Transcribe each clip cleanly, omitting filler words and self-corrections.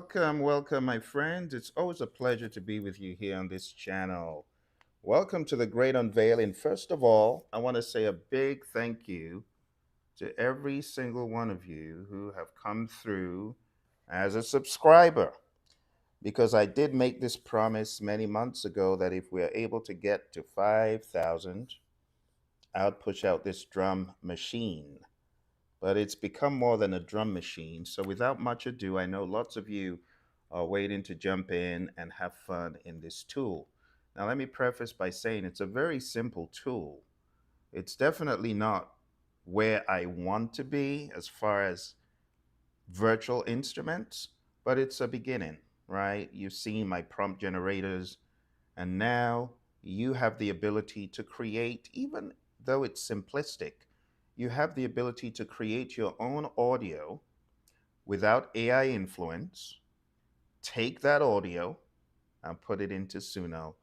welcome, my friends. It's always a pleasure to be with you here on this channel. Welcome to the Great Unveiling. First of all, I want to say a big thank you to every single one of you who have come through as a subscriber, because I did make this promise many months ago that if we are able to get to 5,000, I would push out this drum machine. But it's become more than a drum machine. So without much ado, I know lots of you are waiting to jump in and have fun in this tool. Now, let me preface by saying it's a very simple tool. It's definitely not where I want to be as far as virtual instruments, but it's a beginning, right? You've seen my prompt generators, and now you have the ability to create, even though it's simplistic, you have the ability to create your own audio without AI influence, take that audio and put it into Suno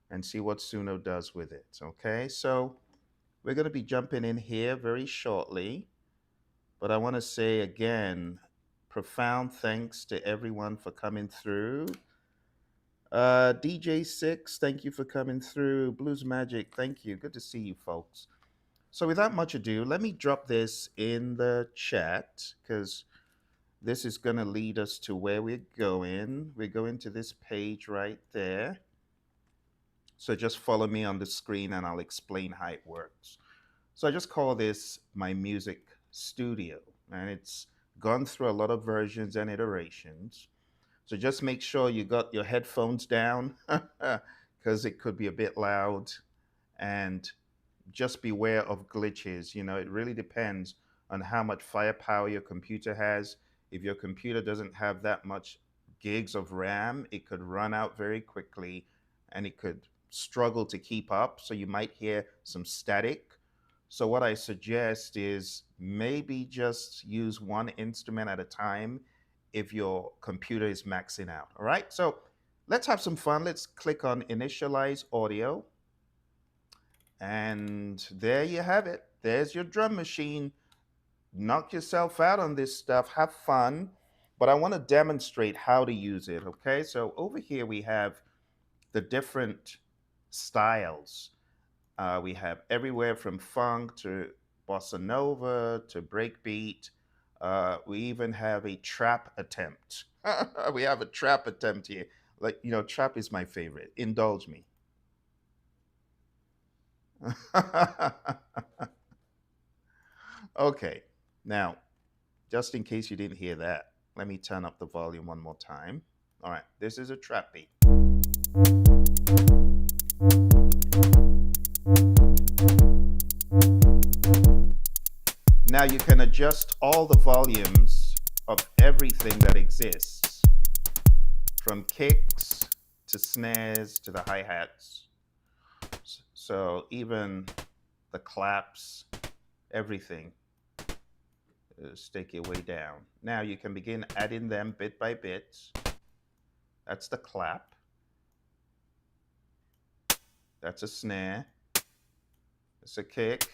and see what Suno does with it. Okay, so we're going to be jumping in here very shortly, but I want to say again, profound thanks to everyone for coming through. DJ6, thank you for coming through. Blues Magic, thank you. Good to see you, folks. So, without much ado, let me drop this in the chat because this is going to lead us to where we're going. We're going to this page right there. So, just follow me on the screen and I'll explain how it works. So, I just call this my music studio, and it's gone through a lot of versions and iterations. So, just make sure you got your headphones down because it could be a bit loud, and just beware of glitches. It really depends on how much firepower your computer has. If your computer doesn't have that much gigs of RAM, it could run out very quickly and it could struggle to keep up. So you might hear some static. So, what I suggest is maybe just use one instrument at a time if your computer is maxing out. All right. So, let's have some fun. Let's click on Initialize Audio. And there you have it. There's your drum machine. Knock yourself out on this stuff. Have fun. But I want to demonstrate how to use it. Okay. So over here we have the different styles. We have everywhere from funk to bossa nova to breakbeat. We even have a trap attempt. We have a trap attempt here. Trap is my favorite. Indulge me. Okay, now, just in case you didn't hear that, let me turn up the volume one more time. All right, this is a trap beat. Now you can adjust all the volumes of everything that exists, from kicks to snares to the hi-hats. So even the claps, everything. Take your way down. Now you can begin adding them bit by bit. That's the clap. That's a snare. It's a kick.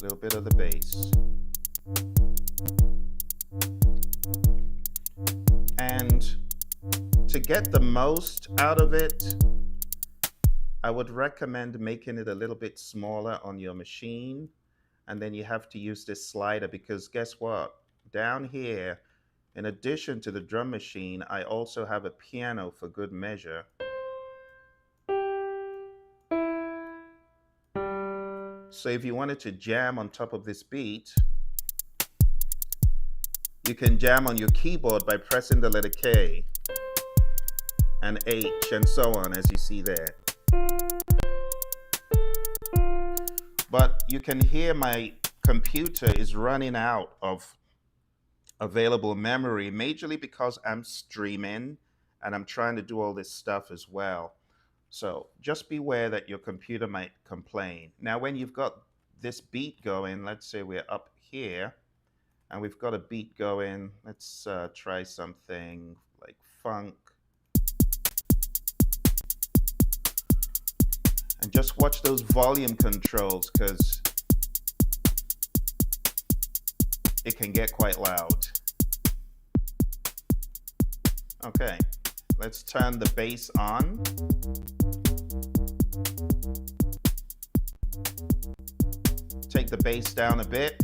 A little bit of the bass. And to get the most out of it, I would recommend making it a little bit smaller on your machine. And then you have to use this slider because guess what? Down here, in addition to the drum machine, I also have a piano for good measure. So if you wanted to jam on top of this beat, you can jam on your keyboard by pressing the letter K and H and so on, as you see there. But you can hear my computer is running out of available memory, majorly because I'm streaming and I'm trying to do all this stuff as well. So just beware that your computer might complain. Now, when you've got this beat going, let's say we're up here and we've got a beat going. Let's try something like funk. And just watch those volume controls because it can get quite loud. Okay, let's turn the bass on. Take the bass down a bit.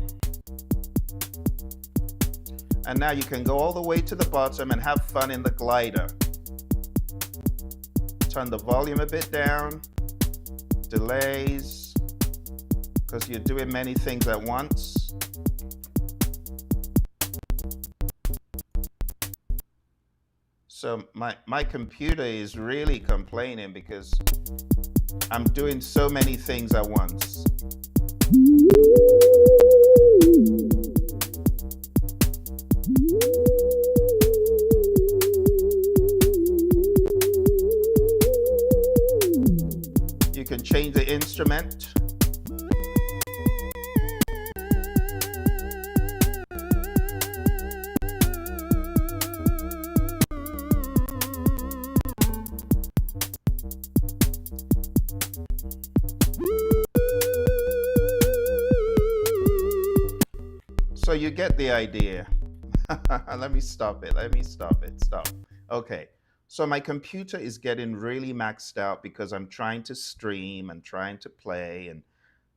And now you can go all the way to the bottom and have fun in the glider. Turn the volume a bit down. Delays, because you're doing many things at once. So my computer is really complaining because I'm doing so many things at once. You can change the instrument. So you get the idea. Let me stop it. Stop. Okay. So my computer is getting really maxed out because I'm trying to stream and trying to play and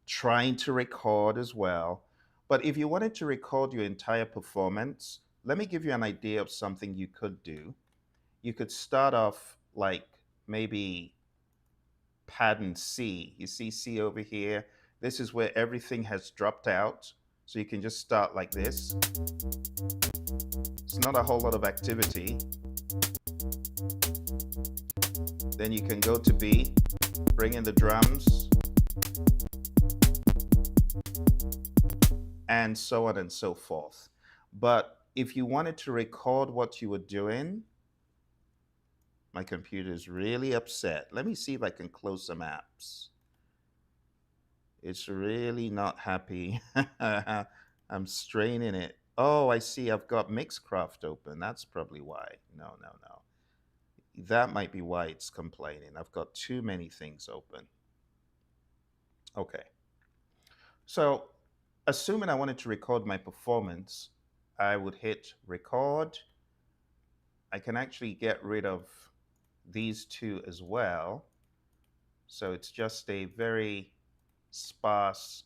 trying to record as well. But if you wanted to record your entire performance, let me give you an idea of something you could do. You could start off like maybe pad and C. You see C over here? This is where everything has dropped out. So you can just start like this. It's not a whole lot of activity. Then you can go to B, bring in the drums, and so on and so forth. But if you wanted to record what you were doing, my computer is really upset. Let me see if I can close some apps. It's really not happy. I'm straining it. Oh, I see. I've got Mixcraft open. That's probably why. No. That might be why it's complaining. I've got too many things open. Okay. So, assuming I wanted to record my performance, I would hit record. I can actually get rid of these two as well. So it's just a very sparse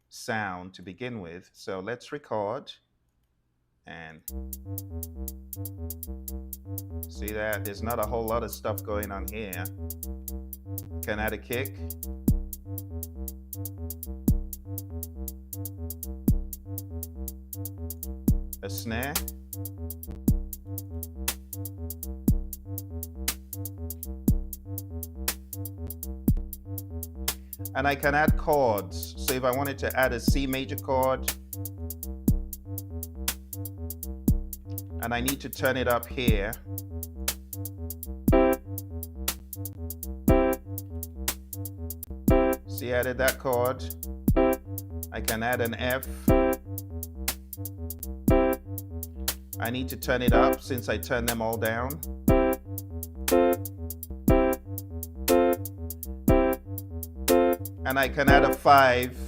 sound to begin with. So let's record. And see that? There's not a whole lot of stuff going on here. Can add a kick. A snare. And I can add chords. So if I wanted to add a C major chord, and I need to turn it up here, see, I added that chord. I can add an F. I need to turn it up since I turned them all down. And I can add a 5.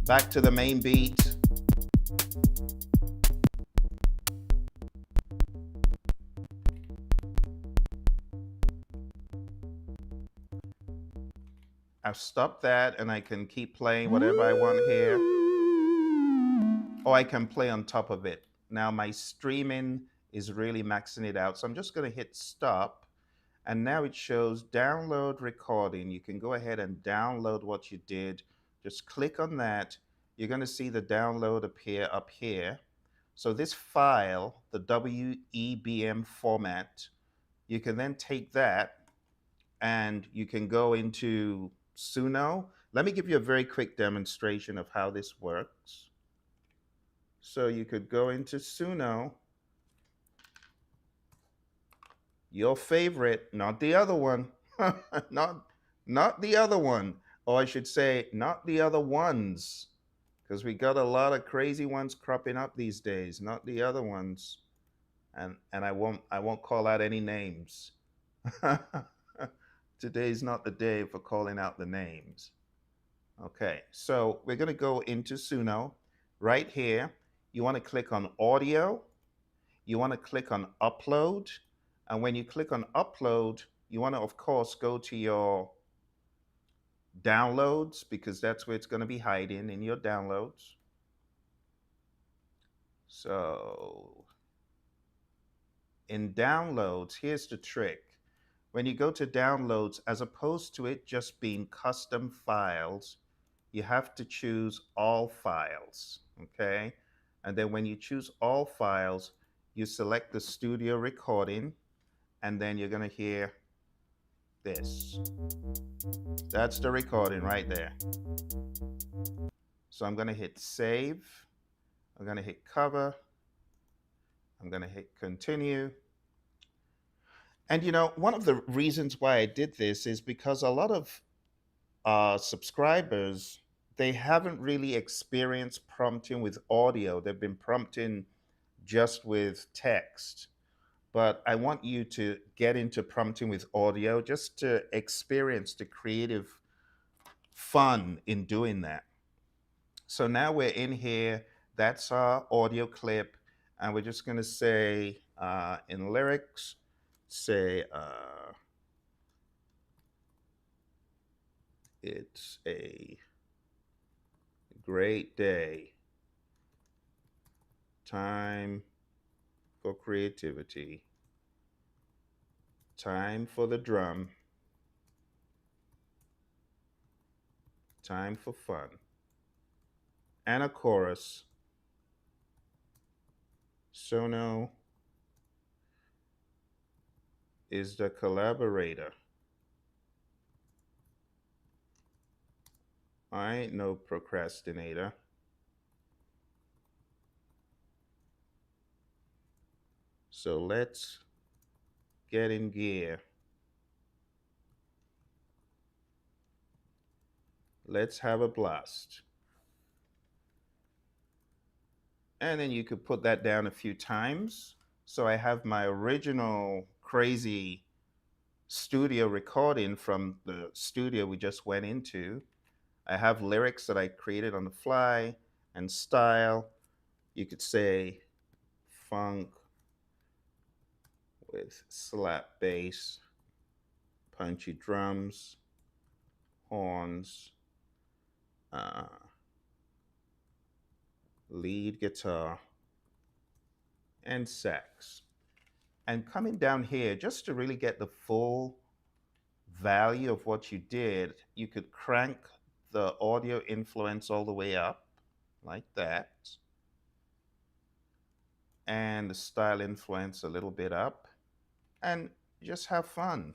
Back to the main beat. I've stopped that and I can keep playing whatever I want here. Or I can play on top of it. Now my streaming is really maxing it out. So I'm just going to hit stop. And now it shows download recording. You can go ahead and download what you did. Just click on that. You're going to see the download appear up here. So this file, the WEBM format, you can then take that and you can go into Suno. Let me give you a very quick demonstration of how this works. So you could go into Suno, your favorite, not the other one, not the other one, or I should say, not the other ones, because we got a lot of crazy ones cropping up these days, not the other ones. and I won't call out any names. Today's not the day for calling out the names. Okay, so we're going to go into Suno. Right here, you want to click on audio. You want to click on upload. And when you click on upload, you want to, of course, go to your downloads because that's where it's going to be hiding in your downloads. So in downloads, here's the trick. When you go to downloads, as opposed to it just being custom files, you have to choose all files, okay? And then when you choose all files, you select the studio recording, and then you're gonna hear this. That's the recording right there. So I'm gonna hit save, I'm gonna hit cover, I'm gonna hit continue. And you know, one of the reasons why I did this is because a lot of subscribers, they haven't really experienced prompting with audio. They've been prompting just with text. But I want you to get into prompting with audio just to experience the creative fun in doing that. So now we're in here. That's our audio clip. And we're just going to say in lyrics, say, it's a great day. Time for creativity. Time for the drum. Time for fun. And a chorus. Suno is the collaborator. I ain't no procrastinator. So let's get in gear. Let's have a blast. And then you could put that down a few times. So I have my original crazy studio recording from the studio we just went into. I have lyrics that I created on the fly and style. You could say funk with slap bass, punchy drums, horns, lead guitar, and sax. And coming down here, just to really get the full value of what you did, you could crank the audio influence all the way up, like that. And the style influence a little bit up. And just have fun.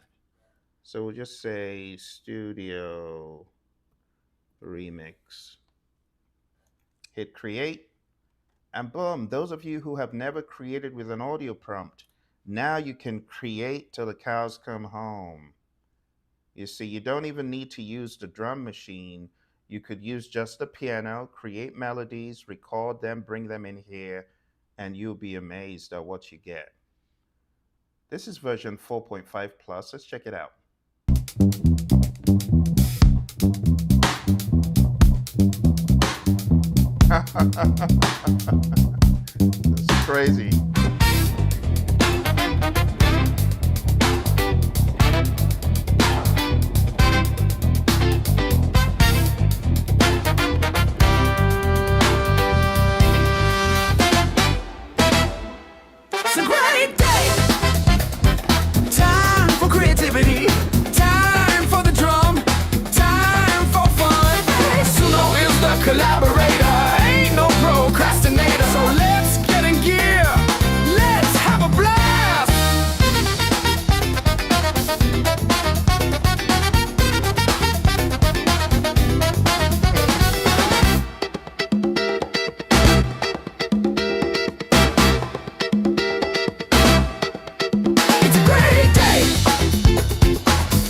So we'll just say studio remix. Hit create. And boom, those of you who have never created with an audio prompt, now you can create till the cows come home. You see, you don't even need to use the drum machine. You could use just the piano, create melodies, record them, bring them in here, and you'll be amazed at what you get. This is version 4.5 plus. Let's check it out. It's crazy. It's a great day. Time for creativity. Time for the drum. Time for fun. Suno is the collaborator. Ain't no procrastinator. So let's get in gear. Let's have a blast. It's a great day.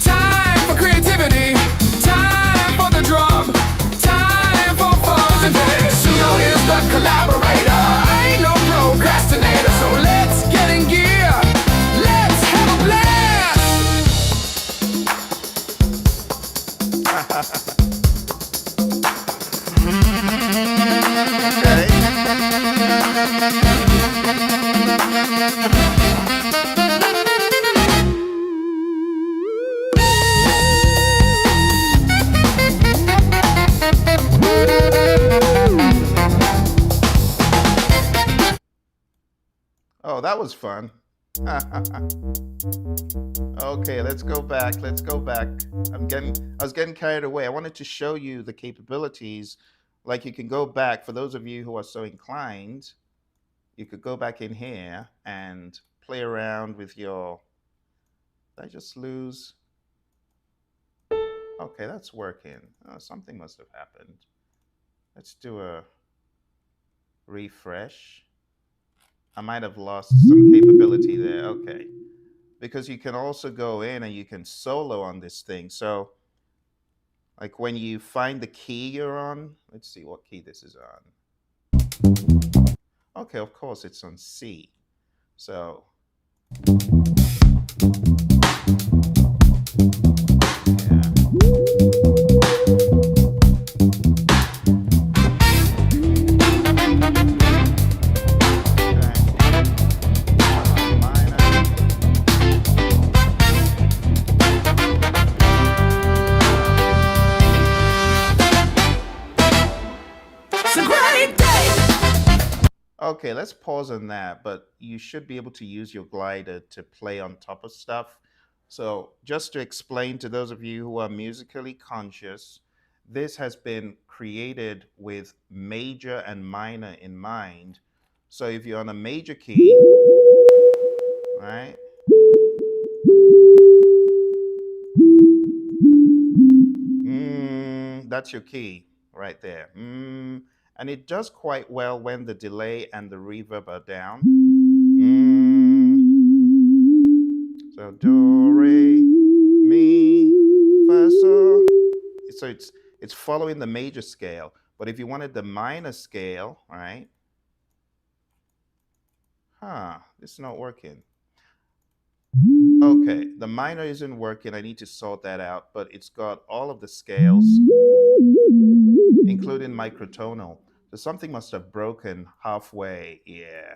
Time for creativity. Time for the drum. Time for fun. Suno is the collaborator. Ain't no procrastinator. So let's get in Oh, that was fun. Okay, let's go back. Let's go back. I was getting carried away. I wanted to show you the capabilities. Like you can go back, for those of you who are so inclined, you could go back in here and play around with your. Did I just lose? Okay, that's working. Oh, something must have happened. Let's do a refresh. I might have lost some capability there. Okay. Because you can also go in and you can solo on this thing. So, like when you find the key you're on, let's see what key this is on. Okay, of course it's on C. So, yeah. Okay. Minor. It's a great day. Okay, let's pause on that, but you should be able to use your glider to play on top of stuff. So, just to explain to those of you who are musically conscious, this has been created with major and minor in mind. So, if you're on a major key, right, that's your key right there. And it does quite well when the delay and the reverb are down. So do, re, mi, fa, sol. So it's following the major scale. But if you wanted the minor scale, right? This is not working. Okay, the minor isn't working. I need to sort that out. But it's got all of the scales, including microtonal. So something must have broken halfway. Yeah.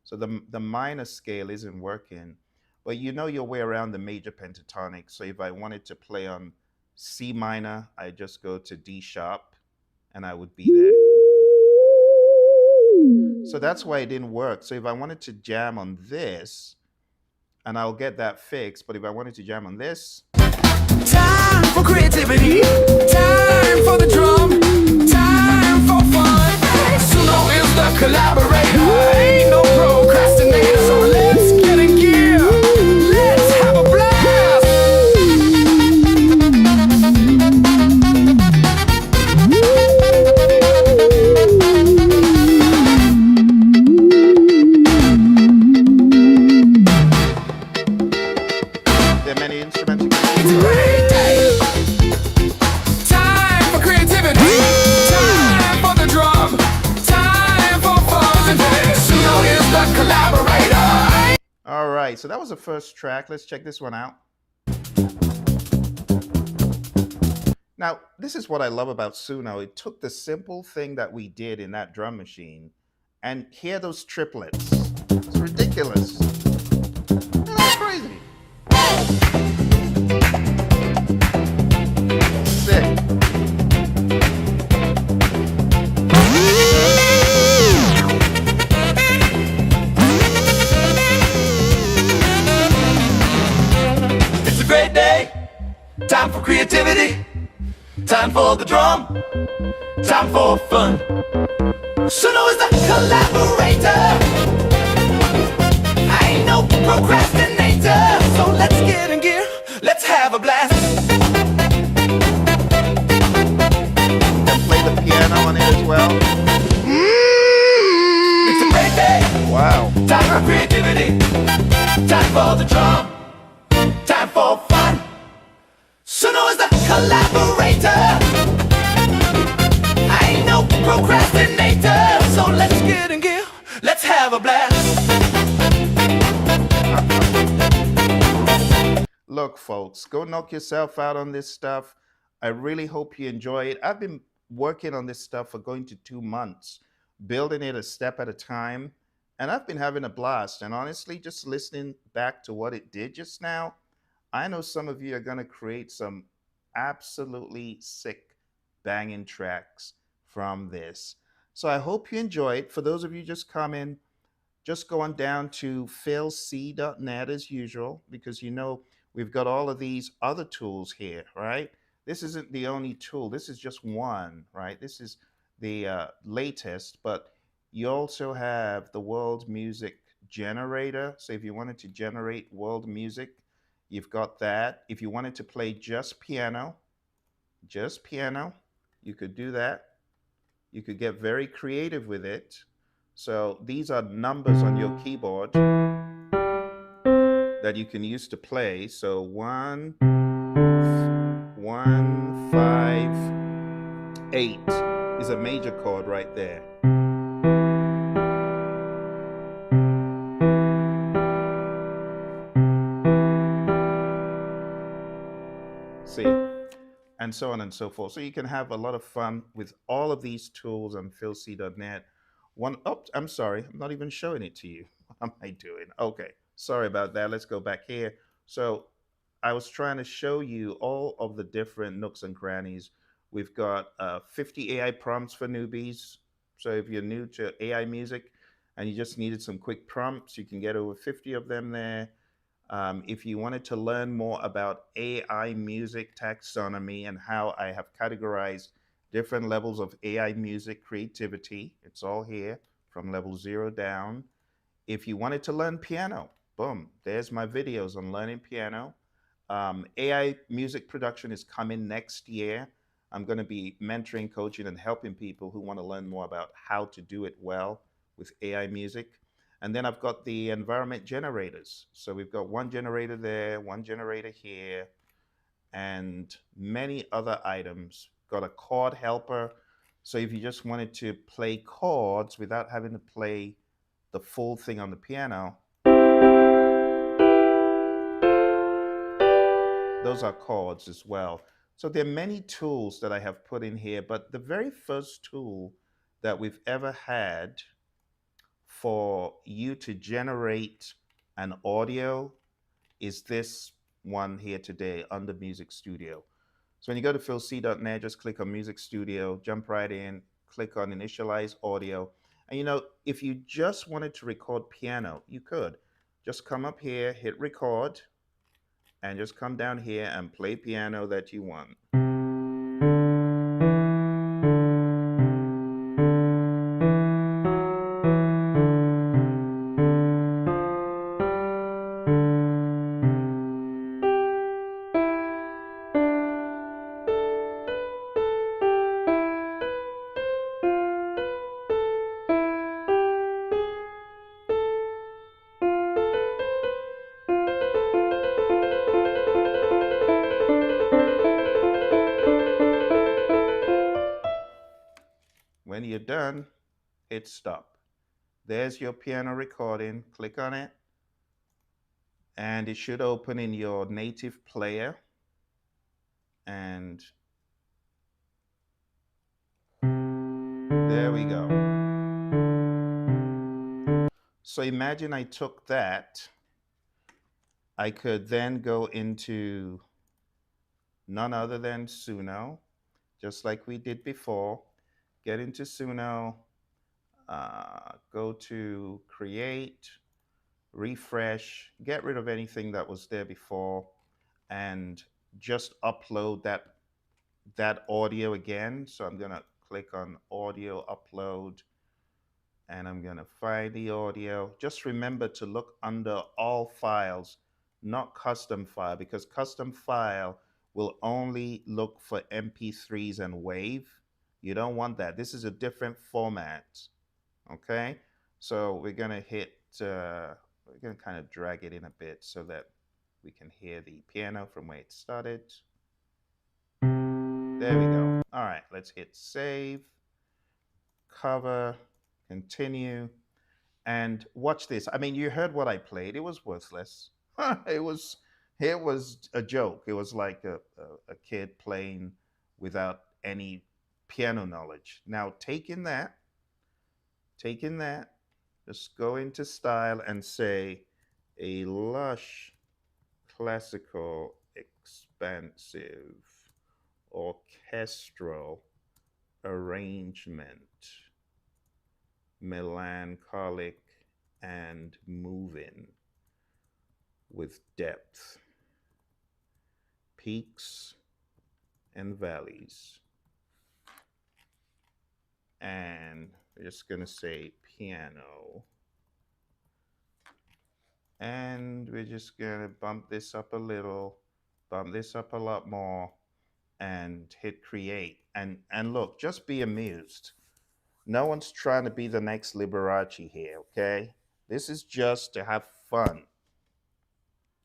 So the minor scale isn't working. But you know your way around the major pentatonic. So if I wanted to play on C minor, I just go to D sharp and I would be there. So that's why it didn't work. So if I wanted to jam on this, and I'll get that fixed, but if I wanted to jam on this, Time for creativity. Time for the drum. Time for fun. Suno is the collaborator. Ain't no procrastinator. So let's get in gear. Let's have a blast. there are many instruments you can It's a great day. Time for creativity. Time for the drum. Time for fun. Suno is the collaborator. All right, so that was the first track. Let's check this one out. Now, this is what I love about Suno. It took the simple thing that we did in that drum machine and hear those triplets. It's ridiculous. Isn't that crazy? Sick. It's a great day. Time for creativity. Time for the drum. Time for fun. Suno is the collaborator. I ain't no procrastinator. So let's get in gear. Let's have a blast. And play the piano on it as well. It's a great day. Wow. Time for creativity. Time for the drum. Time for fun. Suno is the collaborator. I ain't no procrastinator. So let's get in gear. Let's have a blast. Look, folks, go knock yourself out on this stuff. I really hope you enjoy it. I've been working on this stuff for going to 2 months, building it a step at a time, and I've been having a blast. And honestly, just listening back to what it did just now, I know some of you are going to create some absolutely sick, banging tracks from this. So I hope you enjoy it. For those of you just coming, just go on down to philc.net as usual, because we've got all of these other tools here, right? This isn't the only tool. This is just one, right? This is the latest, but you also have the world music generator. So if you wanted to generate world music, you've got that. If you wanted to play just piano, you could do that. You could get very creative with it. So these are numbers on your keyboard that you can use to play. So one, 5, 8 is a major chord right there. See, and so on and so forth. So you can have a lot of fun with all of these tools on philc.net. I'm sorry, I'm not even showing it to you. What am I doing? Okay, sorry about that. Let's go back here. So I was trying to show you all of the different nooks and crannies. We've got 50 AI prompts for newbies. So if you're new to AI music and you just needed some quick prompts, you can get over 50 of them there. If you wanted to learn more about AI music taxonomy and how I have categorized different levels of AI music creativity, it's all here from level 0 down. If you wanted to learn piano, boom, there's my videos on learning piano. AI music production is coming next year. I'm going to be mentoring, coaching, and helping people who want to learn more about how to do it well with AI music. And then I've got the environment generators. So we've got one generator there, one generator here, and many other items. Got a chord helper. So if you just wanted to play chords without having to play the full thing on the piano, those are chords as well. So there are many tools that I have put in here, but the very first tool that we've ever had for you to generate an audio is this one here today under Music Studio. So when you go to philc.net, just click on Music Studio, jump right in, click on Initialize Audio. And if you just wanted to record piano, you could. Just come up here, hit record, and just come down here and play piano that you want. When you're done, hit stop. There's your piano recording. Click on it, and it should open in your native player. And there we go. So imagine I took that. I could then go into none other than Suno, just like we did before. Get into Suno, go to create, refresh, get rid of anything that was there before, and just upload that audio again. So I'm gonna click on audio upload, and I'm gonna find the audio. Just remember to look under all files, not custom file, because custom file will only look for MP3s and WAV. You don't want that. This is a different format. Okay, so we're gonna kind of drag it in a bit so that we can hear the piano from where it started. There we go. All right, let's hit save, cover, continue, and watch this. I mean, you heard what I played. It was worthless. it was it was a joke. It was like a kid playing without any piano knowledge. Now, taking that, just go into style and say a lush, classical, expansive, orchestral arrangement, melancholic and moving with depth, peaks and valleys. And we're just going to say piano. And we're just going to bump this up a little, bump this up a lot more, and hit create. And look, just be amused. No one's trying to be the next Liberace here, okay? This is just to have fun.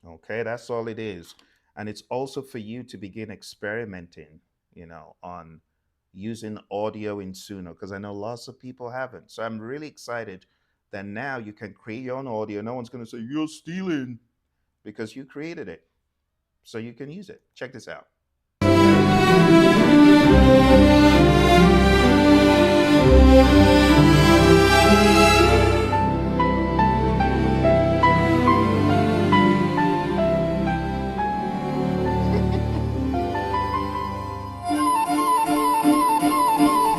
Okay, that's all it is. And it's also for you to begin experimenting, on using audio in Suno, because I know lots of people haven't. So I'm really excited that now you can create your own audio. No one's going to say, you're stealing, because you created it. So you can use it. Check this out.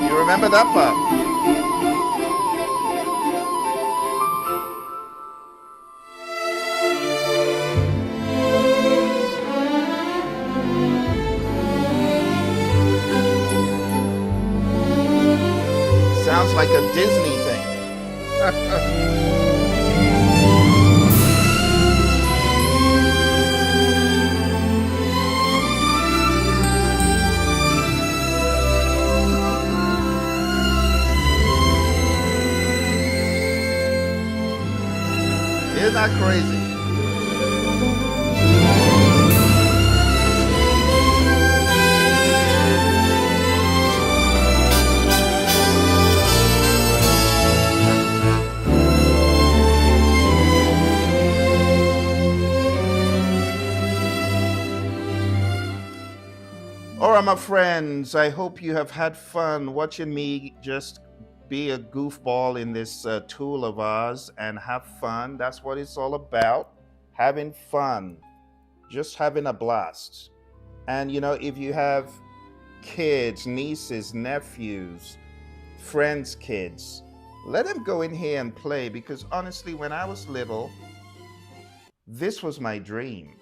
You remember that part? Sounds like a Disney thing. Isn't that crazy? All right, my friends, I hope you have had fun watching me just be a goofball in this tool of ours and have fun. That's what it's all about, having fun, just having a blast. And, if you have kids, nieces, nephews, friends' kids, let them go in here and play because honestly, when I was little, this was my dream.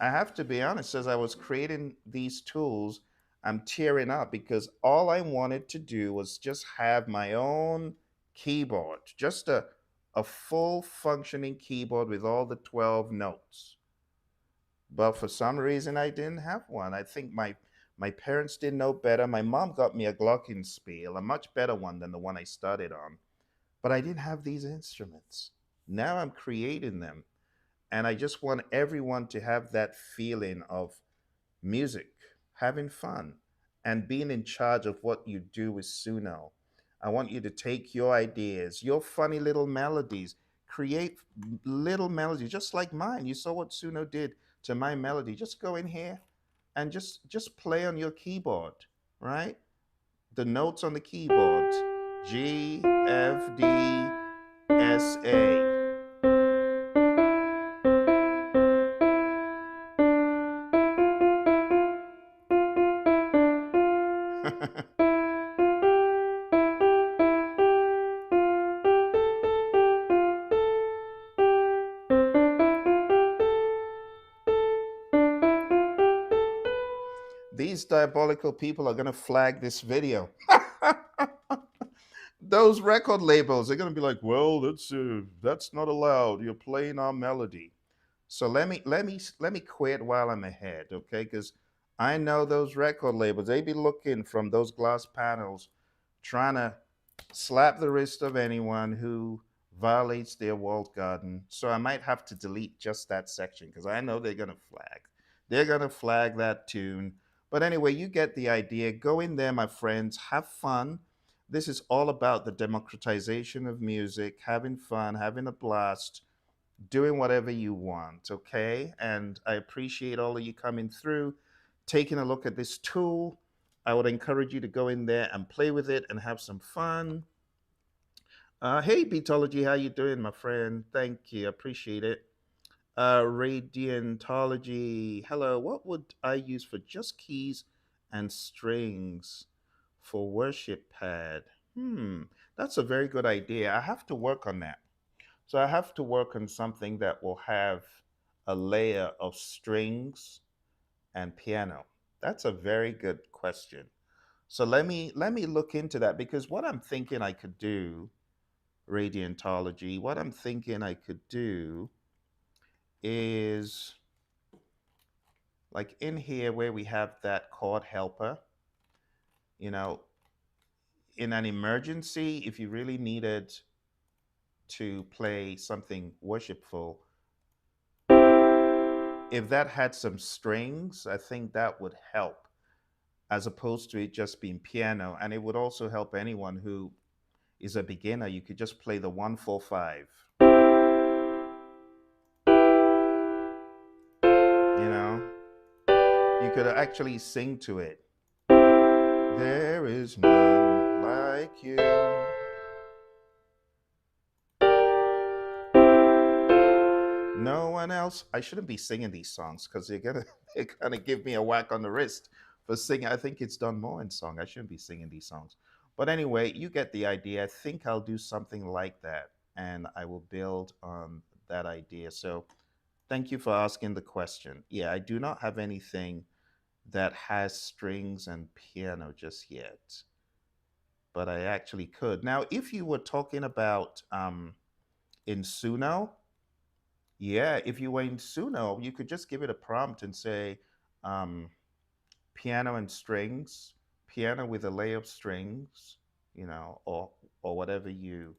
I have to be honest, as I was creating these tools, I'm tearing up because all I wanted to do was just have my own keyboard, just a full functioning keyboard with all the 12 notes. But for some reason, I didn't have one. I think my parents didn't know better. My mom got me a glockenspiel, a much better one than the one I started on. But I didn't have these instruments. Now I'm creating them. And I just want everyone to have that feeling of music, having fun, and being in charge of what you do with Suno. I want you to take your ideas, your funny little melodies, create little melodies just like mine. You saw what Suno did to my melody. Just go in here and just play on your keyboard, right? The notes on the keyboard: G, F, D, S, A. These diabolical people are going to flag this video. Those record labels are going to be like, well, that's not allowed. You're playing our melody. So let me quit while I'm ahead, okay? Because I know those record labels, they be looking from those glass panels, trying to slap the wrist of anyone who violates their walled garden. So I might have to delete just that section because I know they're gonna flag. They're gonna flag that tune. But anyway, you get the idea. Go in there, my friends. Have fun. This is all about the democratization of music, having fun, having a blast, doing whatever you want, okay? And I appreciate all of you coming through, taking a look at this tool. I would encourage you to go in there and play with it and have some fun. Hey, Beatology, how you doing, my friend? Thank you, appreciate it. Radiantology, hello. What would I use for just keys and strings for worship pad? That's a very good idea. I have to work on that. So I have to work on something that will have a layer of strings and piano. That's a very good question. So let me look into that, because what I'm thinking I could do, radiantology, what I'm thinking I could do is like in here where we have that chord helper, you know, in an emergency, if you really needed to play something worshipful, if that had some strings, I think that would help, as opposed to it just being piano. And it would also help anyone who is a beginner. You could just play the 145, you know, you could actually sing to it. There is none like you. No one else. I shouldn't be singing these songs because they're gonna give me a whack on the wrist for singing. I think it's done more in song. I shouldn't be singing these songs. But anyway, you get the idea. I think I'll do something like that, and I will build on that idea. So thank you for asking the question. Yeah, I do not have anything that has strings and piano just yet, but I actually could. Now, if you were talking about in Suno, yeah, if you were in Suno, you could just give it a prompt and say um, piano and strings, piano with a layer of strings, or whatever you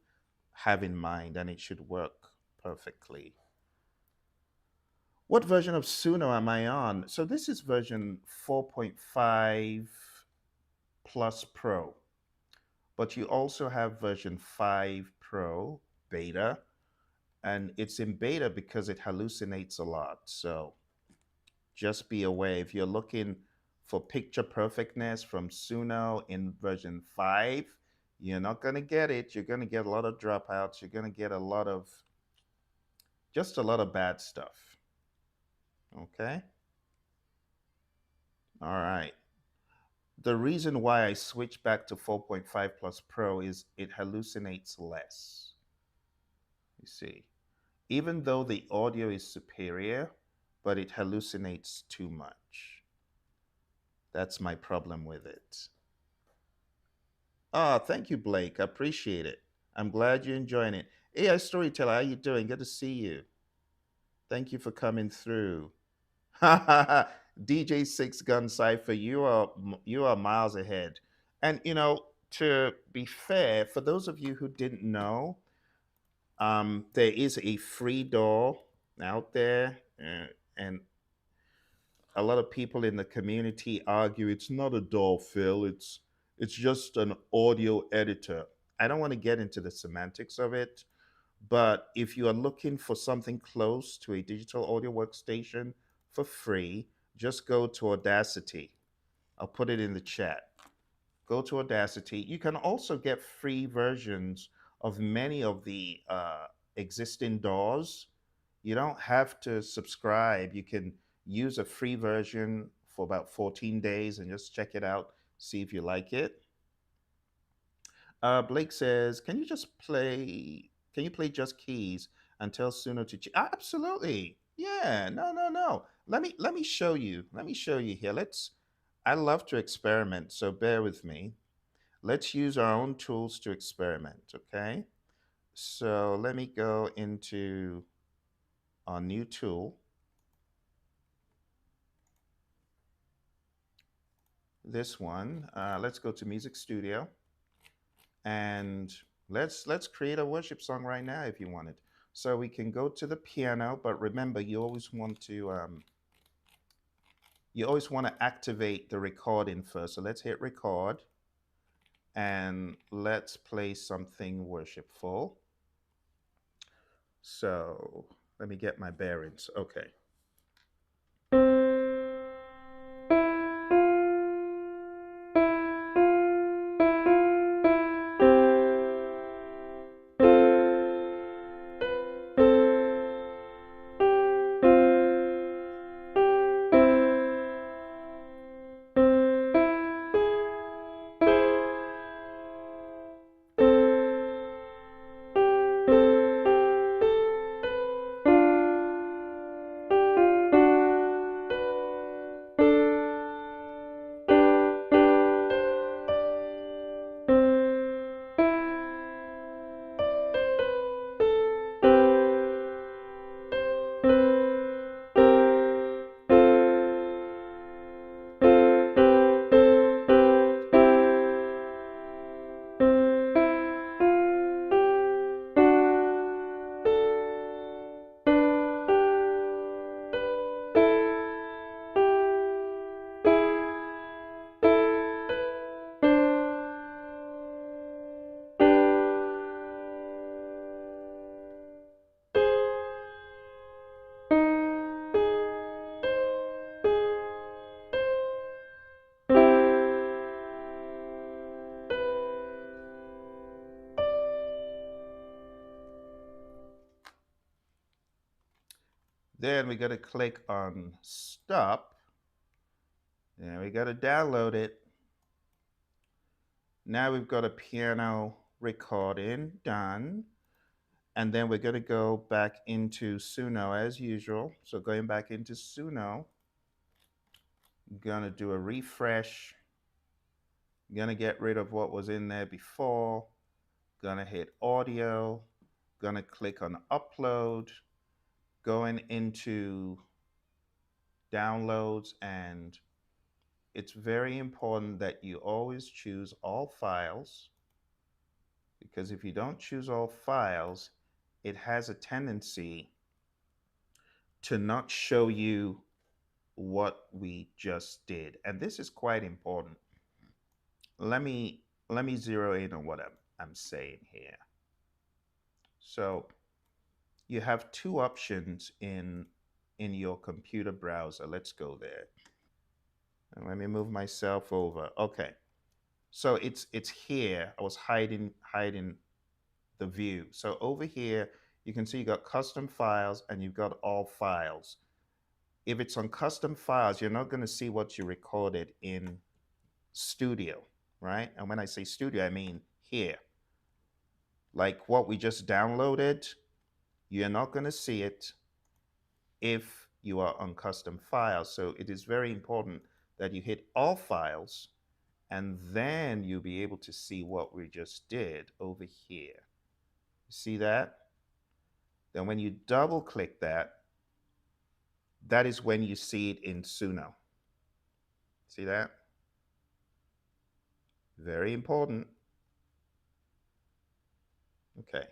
have in mind, and it should work perfectly. What version of Suno am I on? So this is version 4.5 plus Pro, but you also have version 5 Pro beta, and it's in beta because it hallucinates a lot. So just be aware, if you're looking for picture perfectness from Suno in version 5, you're not going to get it. You're going to get a lot of dropouts. You're going to get just a lot of bad stuff. Okay? All right. The reason why I switched back to 4.5 plus Pro is it hallucinates less. You see, even though the audio is superior, but it hallucinates too much. That's my problem with it. Ah, thank you, Blake. I appreciate it. I'm glad you're enjoying it. AI Storyteller, how you doing? Good to see you. Thank you for coming through. DJ Six Gun Cipher, you are miles ahead. And to be fair, for those of you who didn't know, there is a free DAW out there, and a lot of people in the community argue it's not a DAW, Phil. It's just an audio editor. I don't want to get into the semantics of it, but if you are looking for something close to a digital audio workstation for free, just go to Audacity. I'll put it in the chat. Go to Audacity. You can also get free versions of many of the existing DAWs. You don't have to subscribe. You can use a free version for about 14 days and just check it out, see if you like it. Blake says, can you play just keys and tell Suno to absolutely. Yeah, no, no, no. Let me show you. Let me show you here. I love to experiment, so bear with me. Let's use our own tools to experiment, okay? So let me go into our new tool. This one. Let's go to Music Studio, and let's create a worship song right now if you want it. So we can go to the piano, but remember, you always want to activate the recording first. So let's hit record, and let's play something worshipful. So let me get my bearings. Okay. Then we got to click on stop. And we got to download it. Now we've got a piano recording done. And then we're going to go back into Suno as usual. So going back into Suno, going to do a refresh. Going to get rid of what was in there before. Going to hit audio. Going to click on upload. Going into downloads, and it's very important that you always choose all files, because if you don't choose all files, it has a tendency to not show you what we just did. And this is quite important. Let me zero in on what I'm saying here. So you have two options in your computer browser. Let's go there. And let me move myself over. Okay. So it's here. I was hiding the view. So over here, you can see you got custom files and you've got all files. If it's on custom files, you're not going to see what you recorded in studio, right? And when I say studio, I mean here. Like what we just downloaded, you're not going to see it if you are on custom files. So it is very important that you hit all files, and then you'll be able to see what we just did over here. See that? Then when you double click that, that is when you see it in Suno. See that? Very important. Okay.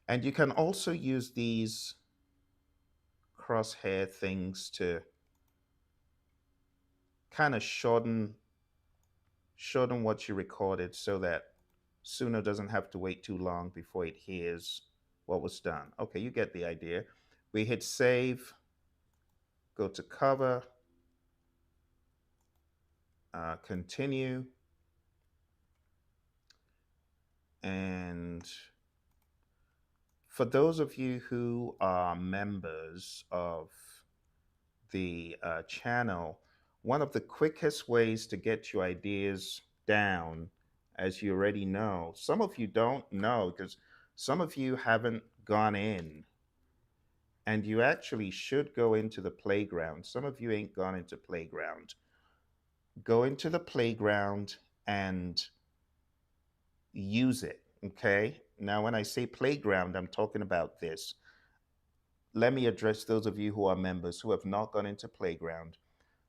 And you can also use these crosshair things to kind of shorten what you recorded so that Suno doesn't have to wait too long before it hears what was done. Okay, you get the idea. We hit save, go to cover, continue, and for those of you who are members of the channel, one of the quickest ways to get your ideas down, as you already know, some of you don't know because some of you haven't gone in, and you actually should go into the playground. Some of you ain't gone into playground. Go into the playground and use it. Okay. Now, when I say playground, I'm talking about this. Let me address those of you who are members who have not gone into playground.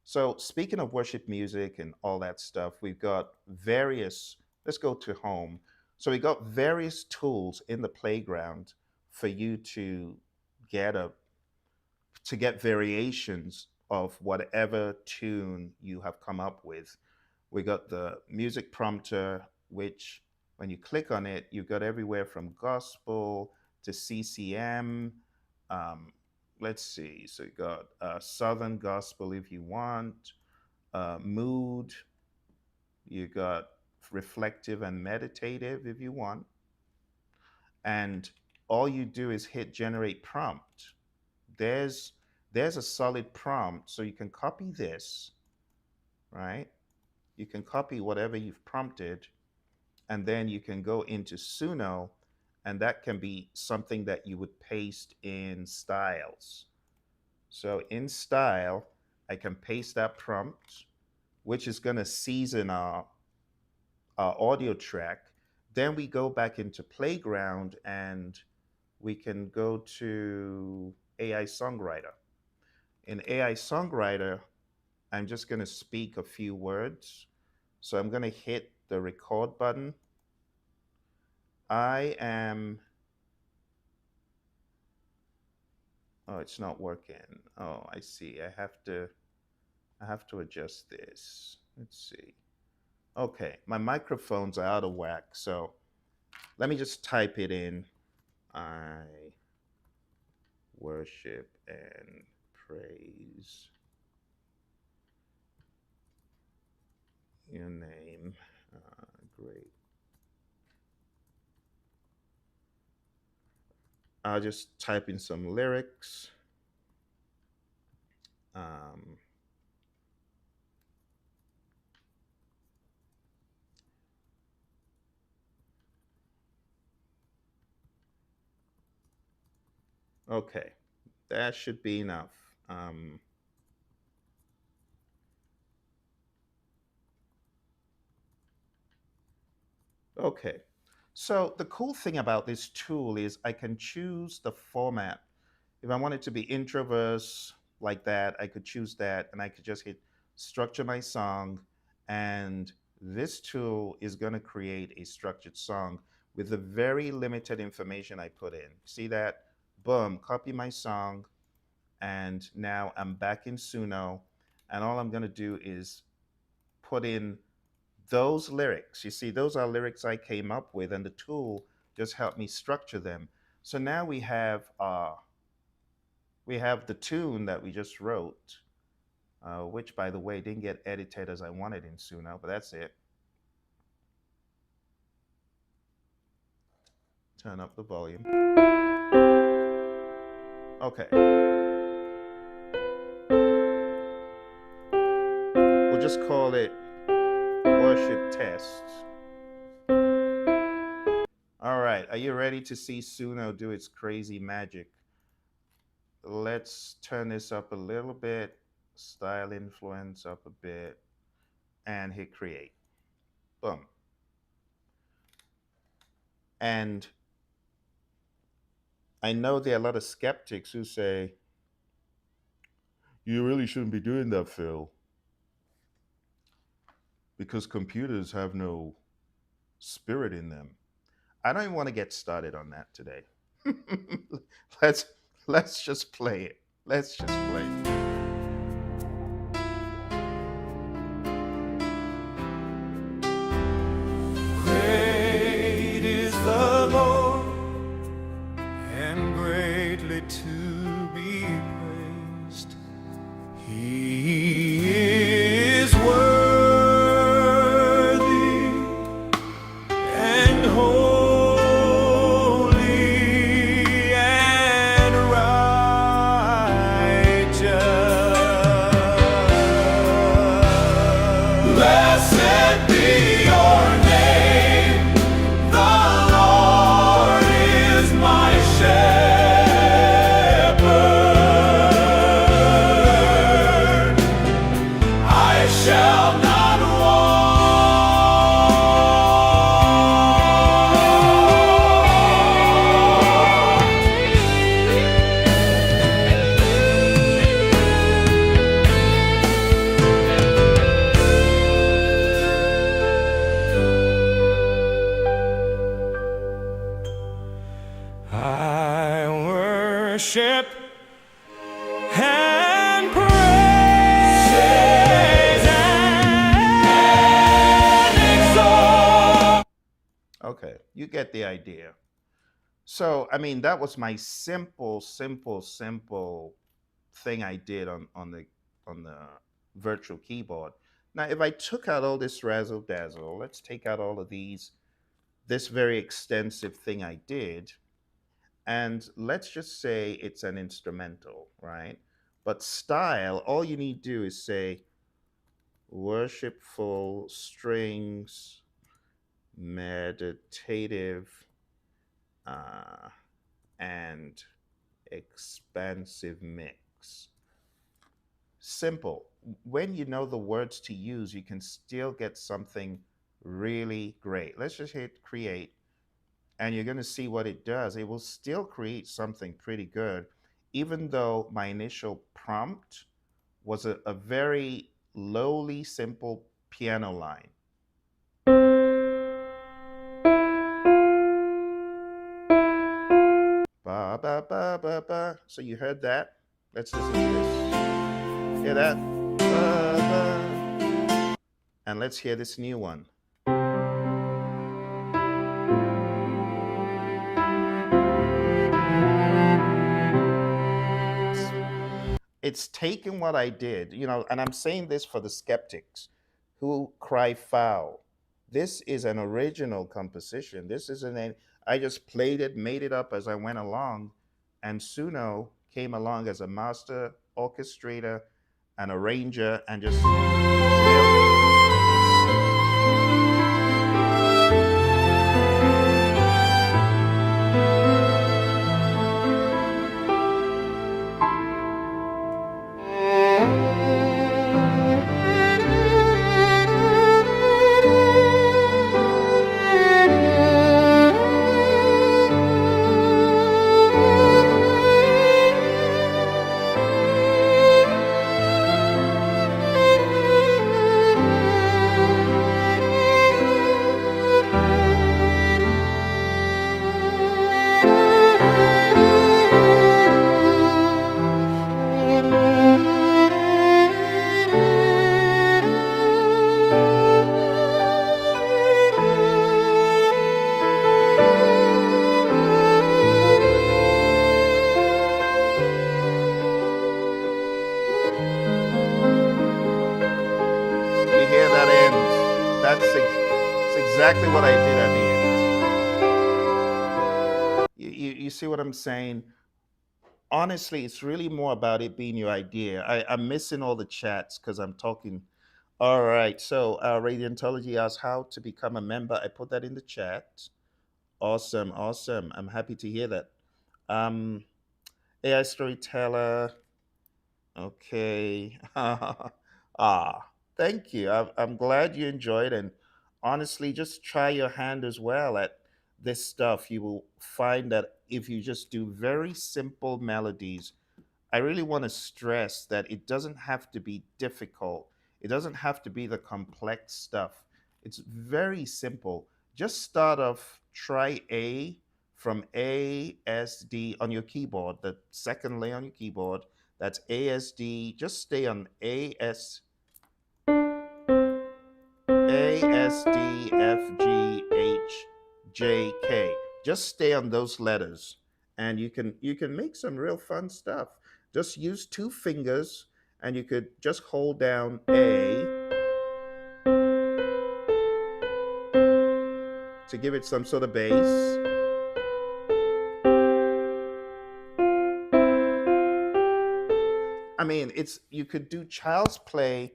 So, speaking of worship music and all that stuff, we've got various, let's go to home. So, we got various tools in the playground for you to get a to get variations of whatever tune you have come up with. We got the music prompter, which when you click on it, you've got everywhere from gospel to CCM. Um, let's see. So you got Southern gospel if you want, mood. You got reflective and meditative if you want. And all you do is hit generate prompt. There's there's a solid prompt, so you can copy this, right? You can copy whatever you've prompted, and then you can go into Suno, and that can be something that you would paste in styles. So in style, I can paste that prompt, which is going to season our audio track. Then we go back into Playground and we can go to AI Songwriter. In AI Songwriter, I'm just going to speak a few words. So I'm going to hit the record button. I am. Oh, it's not working. Oh, I see. I have to adjust this. Let's see. Okay, my microphones are out of whack. So let me just type it in. I worship and praise your name. Great I'll just type in some lyrics. Um, okay, that should be enough. Um, okay. So the cool thing about this tool is I can choose the format. If I want it to be introverse like that, I could choose that and I could just hit structure my song. And this tool is going to create a structured song with the very limited information I put in. See that? Boom, copy my song. And now I'm back in Suno. And all I'm going to do is put in those lyrics. You see, those are lyrics I came up with, and the tool just helped me structure them. So now we have the tune that we just wrote, which, by the way, didn't get edited as I wanted in Suno, but that's it. Turn up the volume. Okay, we'll just call it worship test. All right, are you ready to see Suno do its crazy magic? Let's turn this up a little bit, style influence up a bit, and hit create. Boom. And I know there are a lot of skeptics who say, you really shouldn't be doing that, Phil, because computers have no spirit in them. I don't even want to get started on that today. let's let's just play it. Let's just play it. Great is the Lord, and greatly to be praised. He is worthy and holy and righteous. Blessed be your name. The Lord is my shepherd. I shall not I worship and praise and exalt. Okay, you get the idea. So, I mean, that was my simple thing I did on the virtual keyboard. Now, if I took out all this razzle dazzle, let's take out all of this very extensive thing I did, and let's just say it's an instrumental, right? But style, all you need to do is say worshipful strings, meditative, uh, and expansive mix. Simple. When you know the words to use, you can still get something really great. Let's just hit create, and you're going to see what it does. It will still create something pretty good, even though my initial prompt was a very lowly, simple piano line. Ba ba ba ba ba. So you heard that? Let's listen to this. Hear that? Ba, ba. And let's hear this new one. It's taken what I did, and I'm saying this for the skeptics who cry foul. This is an original composition. This isn't I just played it, made it up as I went along, And Suno came along as a master orchestrator and arranger and just nailed it. You hear that end? That's exactly what I did at the end. You see what I'm saying? Honestly, it's really more about it being your idea. I'm missing all the chats because I'm talking. All right. So, Radiantology asked how to become a member. I put that in the chat. Awesome. Awesome. I'm happy to hear that. Um, AI storyteller. Okay. Thank you. I'm glad you enjoyed. And honestly, just try your hand as well at this stuff. You will find that if you just do very simple melodies, I really want to stress that it doesn't have to be difficult. It doesn't have to be the complex stuff. It's very simple. Just start off, try A from A, S, D on your keyboard, the second layer on your keyboard. That's A, S, D. Just stay on A, S, A, S, D, F, G, H, J, K. Just stay on those letters and you can make some real fun stuff. Just use two fingers and you could just hold down A to give it some sort of bass. I mean, it's you could do child's play,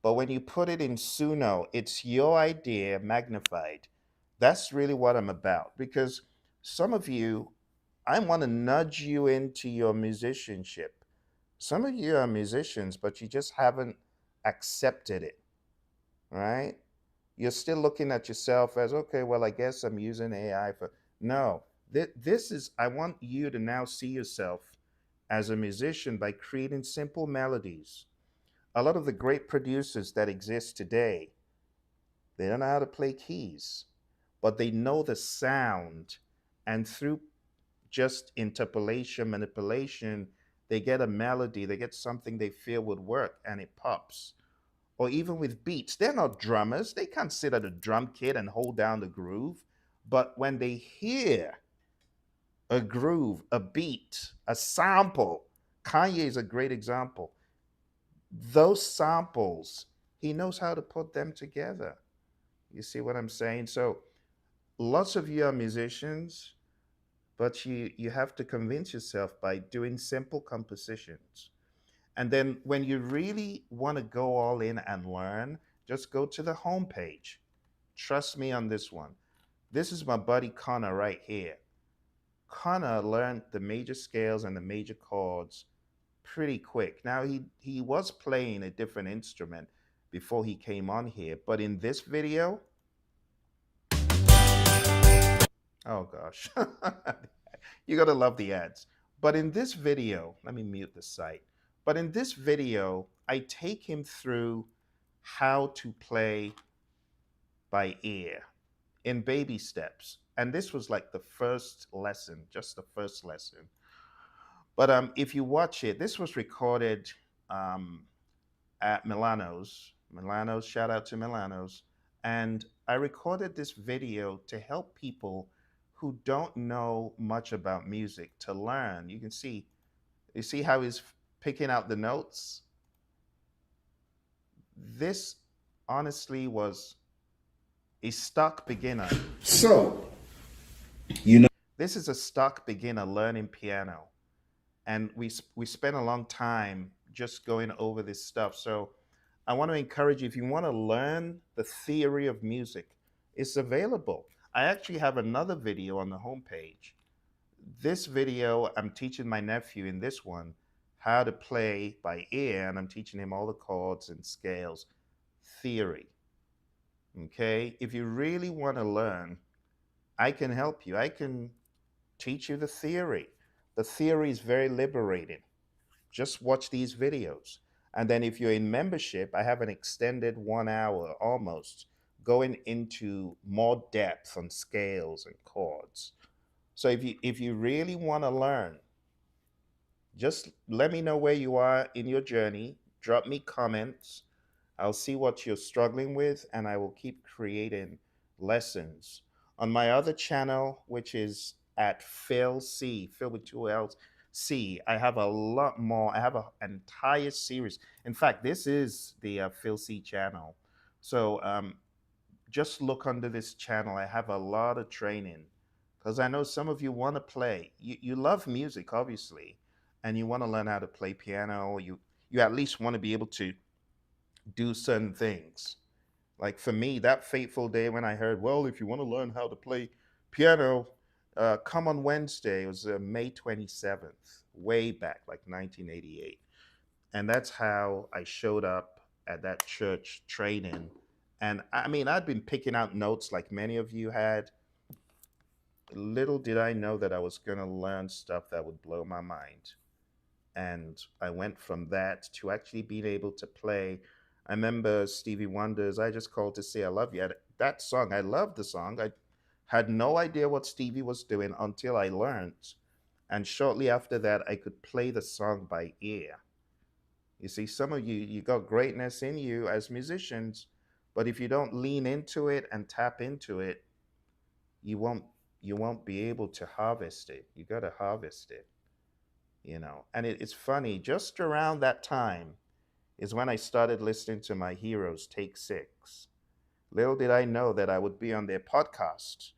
but when you put it in Suno, it's your idea magnified. That's really what I'm about because some of you, I want to nudge you into your musicianship. Some of you are musicians, but you just haven't accepted it, right? You're still looking at yourself as, okay, well, I guess I'm using AI for. No, this is, I want you to now see yourself as a musician by creating simple melodies. A lot of the great producers that exist today, they don't know how to play keys, but they know the sound. And through just interpolation, manipulation, they get a melody, they get something they feel would work, and it pops. Or even with beats, they're not drummers. They can't sit at a drum kit and hold down the groove. But when they hear a groove, a beat, a sample, Kanye is a great example. Those samples, he knows how to put them together. You see what I'm saying? So lots of you are musicians, but you have to convince yourself by doing simple compositions. And then when you really want to go all in and learn, just go to the homepage. Trust me on this one. This is my buddy Connor right here. Connor learned the major scales and the major chords pretty quick. Now he was playing a different instrument before he came on here, but in this video, oh gosh, you gotta love the ads. But in this video, let me mute the site. But in this video, I take him through how to play by ear in baby steps. And this was like the first lesson, just the first lesson. But if you watch it, this was recorded um, at Milano's. Milano's, shout out to Milano's. And I recorded this video to help people who don't know much about music to learn. You see how he's picking out the notes? This honestly was a stock beginner. So, you know. This is a stuck beginner learning piano, and we spent a long time just going over this stuff. So I want to encourage you, if you want to learn the theory of music, it's available. I actually have another video on the homepage. This video, I'm teaching my nephew in this one how to play by ear, and I'm teaching him all the chords and scales theory. Okay, if you really want to learn, I can help you. I can teach you the theory. The theory is very liberating. Just watch these videos. And then if you're in membership, I have an extended 1 hour almost going into more depth on scales and chords. So if you really want to learn, just let me know where you are in your journey. Drop me comments. I'll see what you're struggling with, and I will keep creating lessons. On my other channel, which is at Phil C, Phil with two L's, C, I have a lot more. I have an entire series. In fact, this is the Phil C channel. So just look under this channel. I have a lot of training because I know some of you want to play. You love music, obviously, and you want to learn how to play piano. You at least want to be able to do certain things. Like for me, that fateful day when I heard, well, if you want to learn how to play piano, come on Wednesday. It was May 27th, way back, like 1988. And that's how I showed up at that church training. And I mean, I'd been picking out notes like many of you had. Little did I know that I was going to learn stuff that would blow my mind. And I went from that to actually being able to play. I remember Stevie Wonder's "I Just Called to Say I Love You." That song, I loved the song. I had no idea what Stevie was doing until I learned. And shortly after that, I could play the song by ear. You see, some of you got greatness in you as musicians, but if you don't lean into it and tap into it, you won't you won't be able to harvest it. You got to harvest it, And it's funny, just around that time is when I started listening to my heroes Take Six. Little did I know that I would be on their podcast,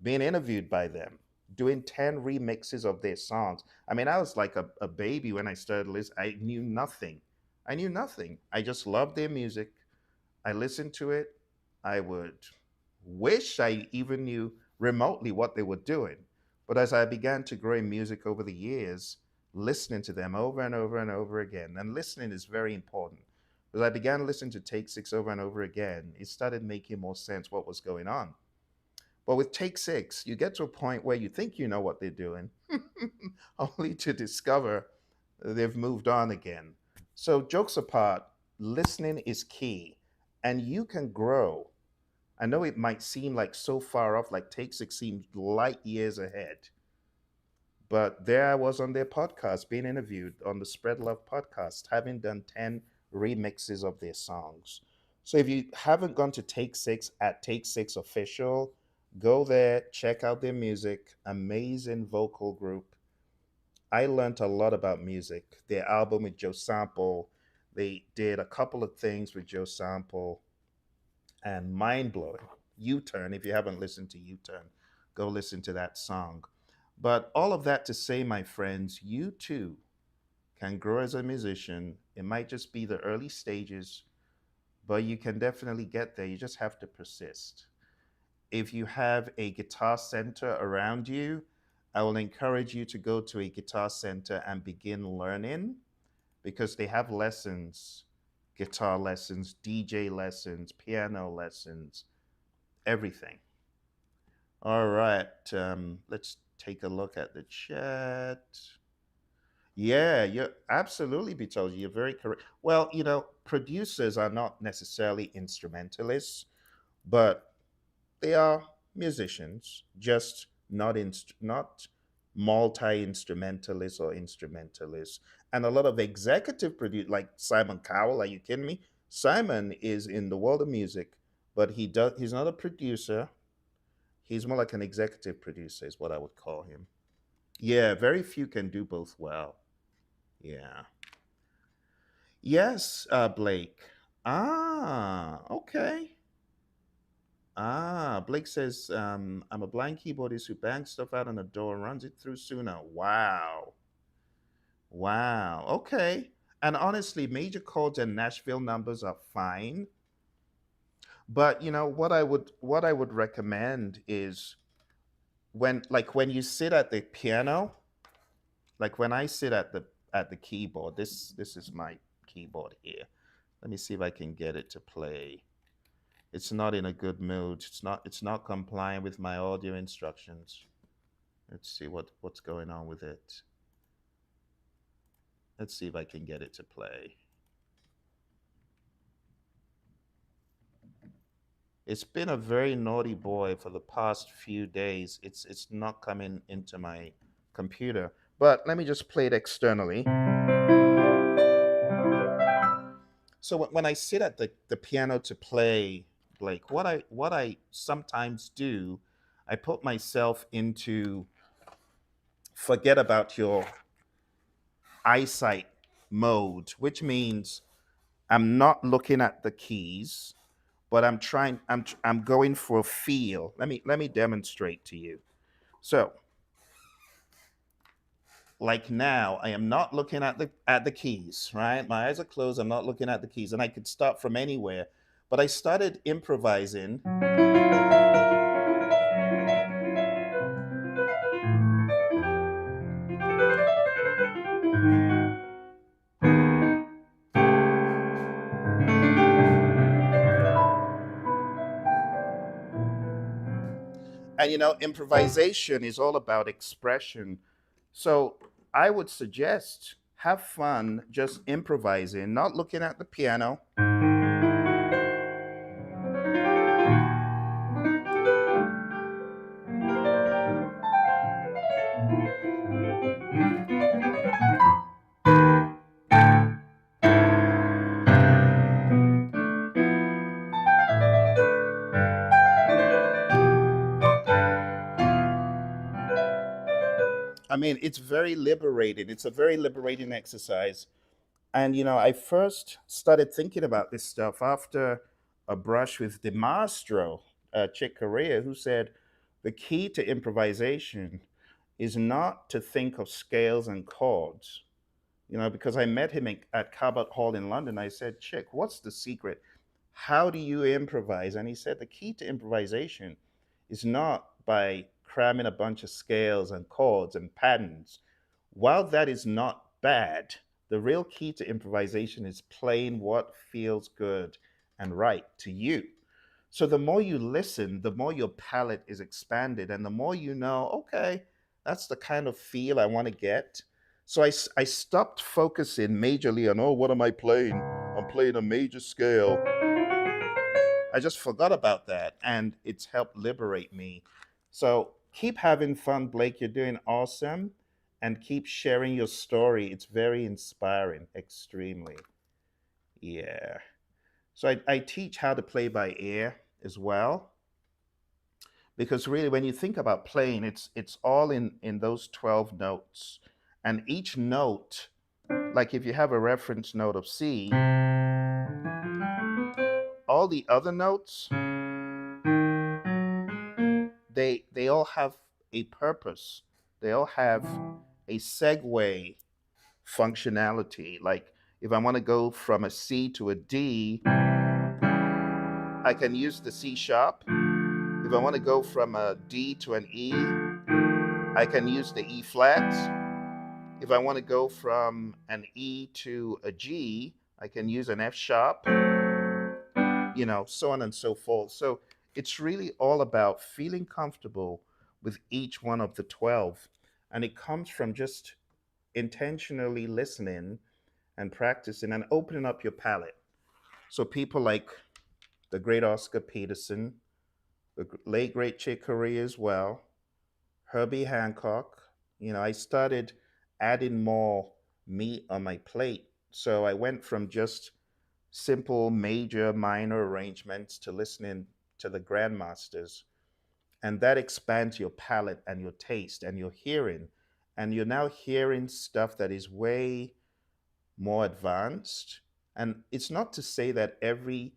being interviewed by them, doing 10 remixes of their songs. I mean, I was like a baby when I started listening. I knew nothing. I knew nothing. I just loved their music. I listened to it. I would wish I even knew remotely what they were doing. But as I began to grow in music over the years, listening to them over and over and over again, and listening is very important. As I began listening to Take Six over and over again, it started making more sense what was going on. But with Take Six, you get to a point where you think you know what they're doing, only to discover they've moved on again. So, jokes apart, listening is key, and you can grow. I know it might seem like so far off, like Take Six seems light years ahead, but there I was on their podcast being interviewed on the Spread Love podcast, having done 10 remixes of their songs. So if you haven't gone to Take Six at Take Six Official, go there, check out their music. Amazing vocal group. I learned a lot about music. Their album with Joe Sample, they did a couple of things with Joe Sample, and mind blowing. U Turn, if you haven't listened to U Turn, go listen to that song. But all of that to say, my friends, you too can grow as a musician. It might just be the early stages, but you can definitely get there. You just have to persist. If you have a guitar center around you, I will encourage you to go to a guitar center and begin learning because they have lessons, guitar lessons, DJ lessons, piano lessons, everything. All right, let's take a look at the chat. Yeah, you're absolutely, Beatles. You're very correct. Well, producers are not necessarily instrumentalists, but they are musicians, just not multi instrumentalists or instrumentalists. And a lot of executive produce like Simon Cowell. Are you kidding me? Simon is in the world of music, but he's not a producer. He's more like an executive producer, is what I would call him. Yeah, very few can do both well. Yeah. Yes, Blake. Ah, okay. Ah, Blake says, I'm a blind keyboardist who bangs stuff out on the door and runs it through Suno. Wow. Wow. Okay. And honestly, major chords and Nashville numbers are fine. But what I would recommend is when you sit at the piano, like when I sit at the keyboard, this is my keyboard here. Let me see if I can get it to play. It's not in a good mood. It's not complying with my audio instructions. Let's see what's going on with it. Let's see if I can get it to play. It's been a very naughty boy for the past few days. It's not coming into my computer. But let me just play it externally. So when I sit at the piano to play, Blake, what I sometimes do, I put myself into forget about your eyesight mode, which means I'm not looking at the keys, but I'm going for a feel. Let me demonstrate to you. So, like now, I am not looking at the keys, right? My eyes are closed, I'm not looking at the keys, and I could start from anywhere. But I started improvising. And improvisation is all about expression. So I would suggest have fun just improvising, not looking at the piano. I mean, it's very liberating. It's a very liberating exercise. And I first started thinking about this stuff after a brush with DeMastro, Chick Corea, who said the key to improvisation is not to think of scales and chords. Because I met him at Cabot Hall in London. I said, Chick, what's the secret? How do you improvise? And he said, the key to improvisation is not by cramming a bunch of scales and chords and patterns. While that is not bad, the real key to improvisation is playing what feels good and right to you. So the more you listen, the more your palette is expanded, and the more you know, okay, that's the kind of feel I want to get. So I stopped focusing majorly on, oh, what am I playing? I'm playing a major scale. I just forgot about that, and it's helped liberate me. So keep having fun, Blake. You're doing awesome, and keep sharing your story. It's very inspiring, extremely. Yeah. So I teach how to play by ear as well, because really, when you think about playing, it's all in those 12 notes, and each note, like if you have a reference note of C, all the other notes, they all have a purpose. They all have a segue functionality. Like if I want to go from a C to a D, I can use the C sharp. If I want to go from a D to an E, I can use the E flat. If I want to go from an E to a G, I can use an F sharp, so on and so forth. So it's really all about feeling comfortable with each one of the 12. And it comes from just intentionally listening and practicing and opening up your palette. So people like the great Oscar Peterson, the late great Chick Corea as well, Herbie Hancock. I started adding more meat on my plate. So I went from just simple major minor arrangements to listening to the grandmasters. And that expands your palate and your taste and your hearing. And you're now hearing stuff that is way more advanced. And it's not to say that every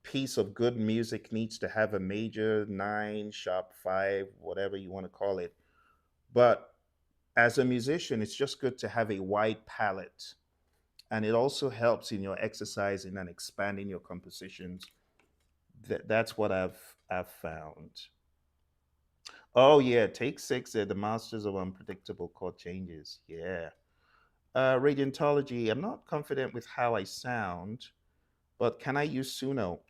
piece of good music needs to have a major nine, sharp five, whatever you want to call it. But as a musician, it's just good to have a wide palette. And it also helps in your exercising and expanding your compositions. That's what I've found. Oh yeah, take six. They're the masters of unpredictable chord changes. Yeah. Radiantology. I'm not confident with how I sound, but can I use Suno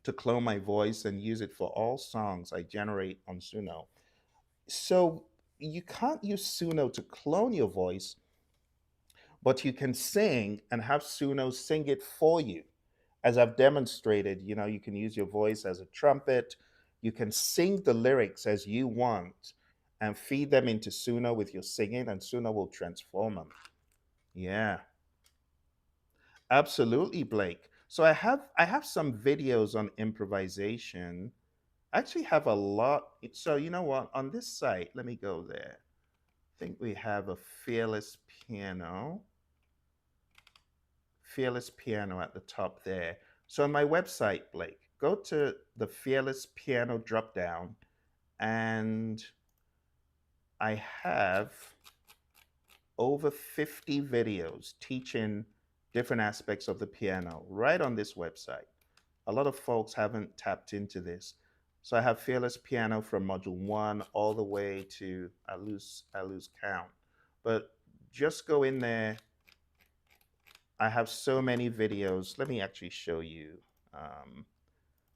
to clone my voice and use it for all songs I generate on Suno? So you can't use Suno to clone your voice, but you can sing and have Suno sing it for you. As I've demonstrated, you can use your voice as a trumpet. You can sing the lyrics as you want and feed them into Suno with your singing, and Suno will transform them. Yeah, absolutely, Blake. So I have some videos on improvisation. I actually have a lot. So you know what? On this site, let me go there. I think we have a piano, fearless piano at the top there. So on my website, Blake, go to the fearless piano drop down, and I have over 50 videos teaching different aspects of the piano right on this website. A lot of folks haven't tapped into this. So I have fearless piano from module 1 all the way to I lose count. But just go in there. I have so many videos. Let me actually show you. Um,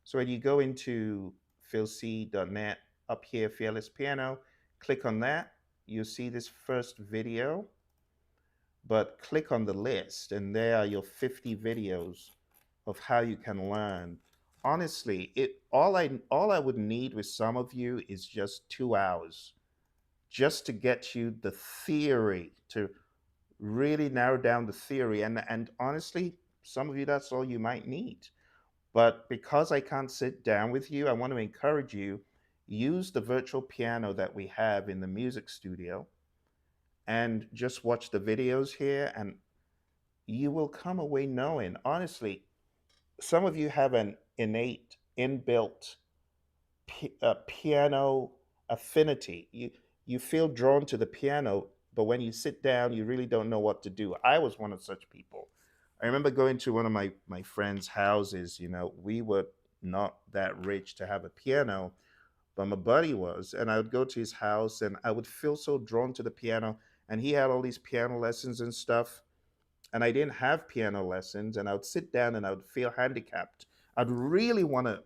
so when you go into philc.net, up here, Fearless Piano, click on that. You'll see this first video, but click on the list, and there are your 50 videos of how you can learn. Honestly, all I would need with some of you is just 2 hours, just to get you the theory, to really narrow down the theory. And honestly, some of you, that's all you might need. But because I can't sit down with you, I want to encourage you, use the virtual piano that we have in the music studio and just watch the videos here, and you will come away knowing. Honestly, some of you have an innate, inbuilt piano affinity. You feel drawn to the piano, but when you sit down, you really don't know what to do. I was one of such people. I remember going to one of my friends' houses. We were not that rich to have a piano, but my buddy was, and I would go to his house, and I would feel so drawn to the piano. And he had all these piano lessons and stuff, and I didn't have piano lessons, and I would sit down and I would feel handicapped. I'd really want to,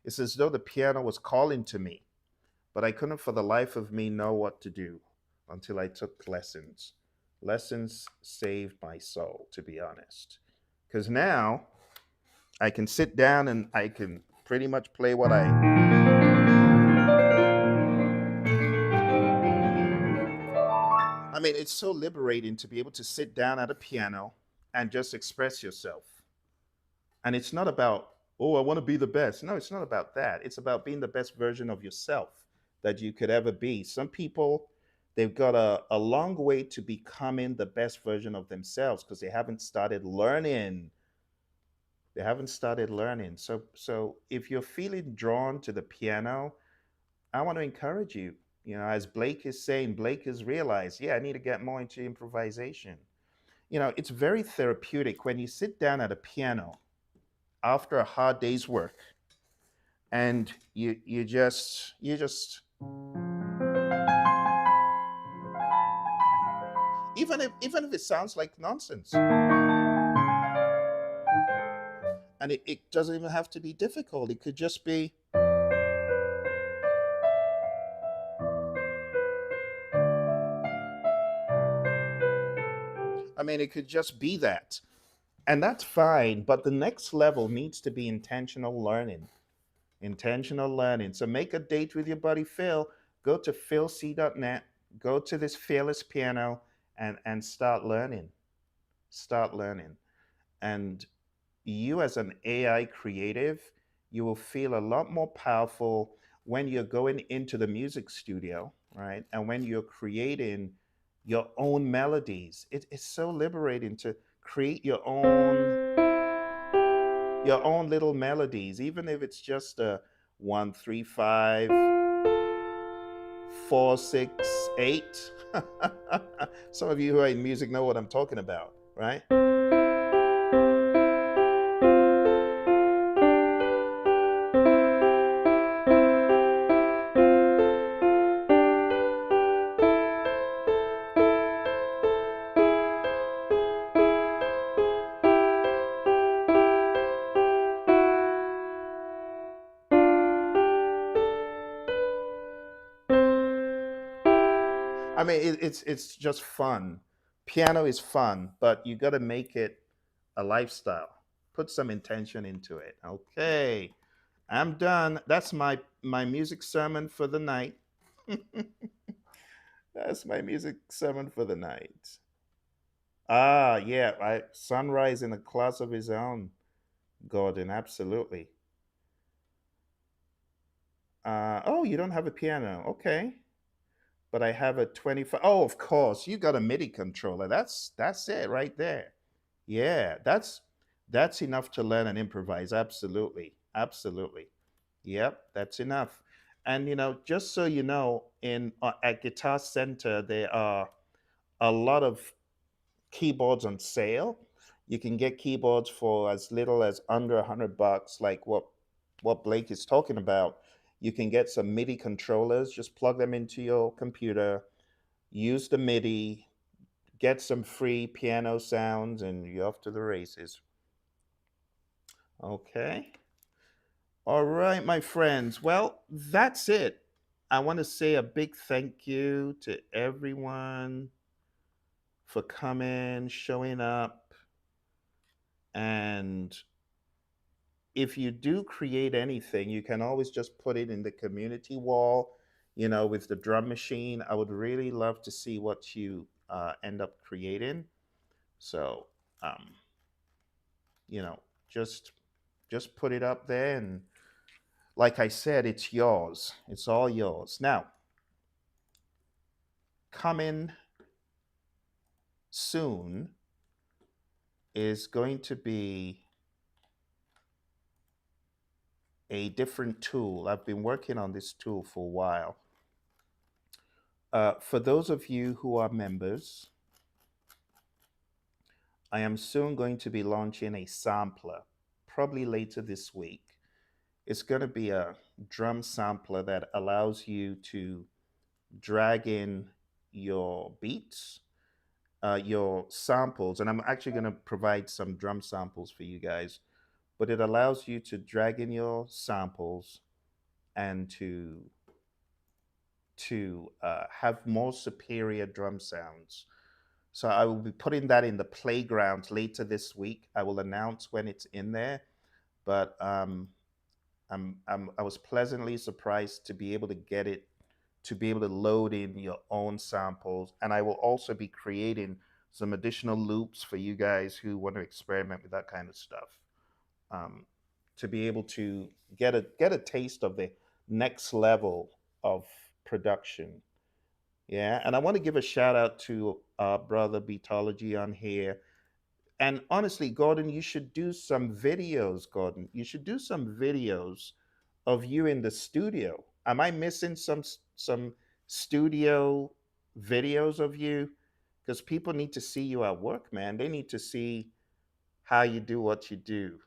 it's as though the piano was calling to me, but I couldn't for the life of me know what to do until I took lessons. Lessons saved my soul, to be honest. Because now I can sit down and I can pretty much play what I mean, it's so liberating to be able to sit down at a piano and just express yourself. And it's not about, oh, I want to be the best. No, it's not about that. It's about being the best version of yourself that you could ever be. Some people, they've got a long way to becoming the best version of themselves because they haven't started learning. They haven't started learning. So if you're feeling drawn to the piano, I want to encourage you. As Blake is saying, Blake has realized, yeah, I need to get more into improvisation. It's very therapeutic when you sit down at a piano after a hard day's work, and you just even if it sounds like nonsense, and it doesn't even have to be difficult. It could just be, I mean, it could just be that, and that's fine. But the next level needs to be intentional learning. Intentional learning. So make a date with your buddy Phil. Go to philc.net. Go to this Fearless Piano, and start learning. Start learning. And you, as an AI creative, you will feel a lot more powerful when you're going into the music studio, right? And when you're creating your own melodies. It's so liberating to create your own little melodies, even if it's just a 1 3 5 4 6 8. Some of you who are in music know what I'm talking about, right? I mean, it's just fun. Piano is fun, but you got to make it a lifestyle. Put some intention into it. Okay, I'm done. That's my music sermon for the night. That's my music sermon for the night. Ah, yeah, Sunrise in a class of his own, Gordon. Absolutely. Oh, you don't have a piano. Okay. But I have a 25. Oh, of course, you got a MIDI controller. That's it right there. Yeah, that's enough to learn and improvise. Absolutely. Absolutely. Yep, that's enough. And just so you know, in at Guitar Center there are a lot of keyboards on sale. You can get keyboards for as little as under $100, like what Blake is talking about. You can get some MIDI controllers, just plug them into your computer, use the MIDI, get some free piano sounds, and you're off to the races. Okay. All right, my friends. Well, that's it. I want to say a big thank you to everyone for coming, showing up, and if you do create anything, you can always just put it in the community wall, with the drum machine. I would really love to see what you end up creating. So, um, you know, just put it up there, and like I said, it's yours. It's all yours. Now, coming soon is going to be a different tool. I've been working on this tool for a while. For those of you who are members, I am soon going to be launching a sampler, probably later this week. It's going to be a drum sampler that allows you to drag in your beats, your samples, and I'm actually going to provide some drum samples for you guys, but it allows you to drag in your samples and to have more superior drum sounds. So I will be putting that in the playground later this week. I will announce when it's in there, but I was pleasantly surprised to be able to get it, to be able to load in your own samples, and I will also be creating some additional loops for you guys who want to experiment with that kind of stuff. Um, to be able to get a taste of the next level of production. Yeah, and I want to give a shout out to brother Beatology on here. And honestly, Gordon, you should do some videos, Gordon. You should do some videos of you in the studio. Am I missing some studio videos of you? Because people need to see you at work, man. They need to see how you do what you do.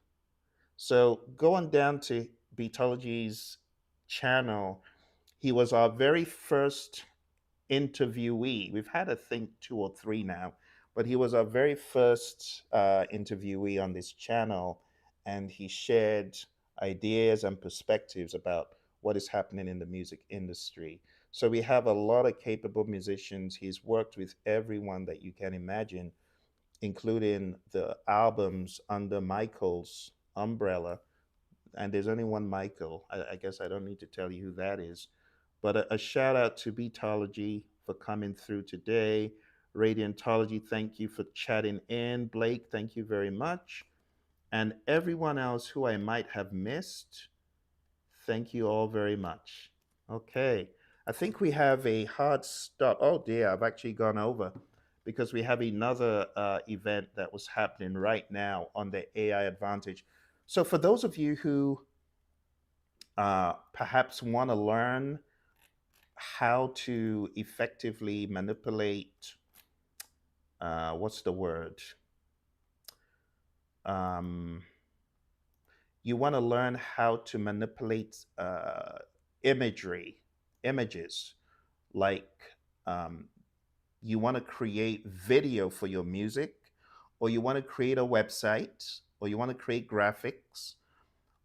So going down to Beatology's channel, he was our very first interviewee. We've had, I think, two or three now, but he was our very first interviewee on this channel, and he shared ideas and perspectives about what is happening in the music industry. So we have a lot of capable musicians. He's worked with everyone that you can imagine, including the albums under Michael's umbrella. And there's only one Michael. I guess I don't need to tell you who that is. But a shout out to Beatology for coming through today. Radiantology, thank you for chatting in. Blake, thank you very much. And everyone else who I might have missed, thank you all very much. Okay, I think we have a hard stop. Oh dear, I've actually gone over because we have another event that was happening right now on the AI Advantage. So, for those of you who perhaps want to learn how to effectively manipulate, what's the word? Um, you want to learn how to manipulate imagery, images, like um, you want to create video for your music, or you want to create a website, or you want to create graphics,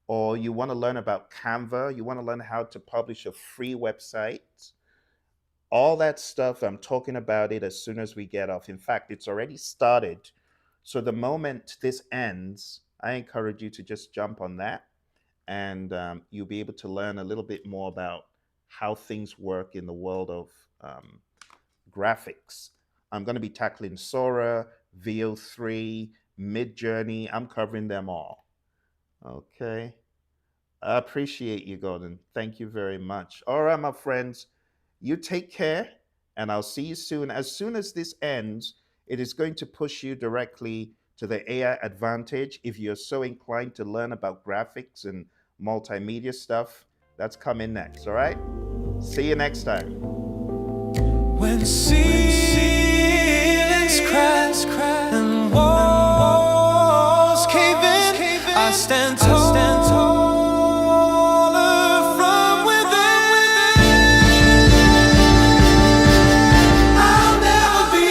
or you want to learn about Canva, you want to learn how to publish a free website. All that stuff, I'm talking about it as soon as we get off. In fact, it's already started. So the moment this ends, I encourage you to just jump on that, and you'll be able to learn a little bit more about how things work in the world of um, graphics. I'm going to be tackling Sora, VO3, Midjourney. I'm covering them all. Okay. I appreciate you, Gordon. Thank you very much. All right, my friends, you take care, and I'll see you soon. As soon as this ends, it is going to push you directly to the AI Advantage. If you're so inclined to learn about graphics and multimedia stuff, that's coming next. All right. See you next time. When ceilings crash and walls cave in, I stand tall.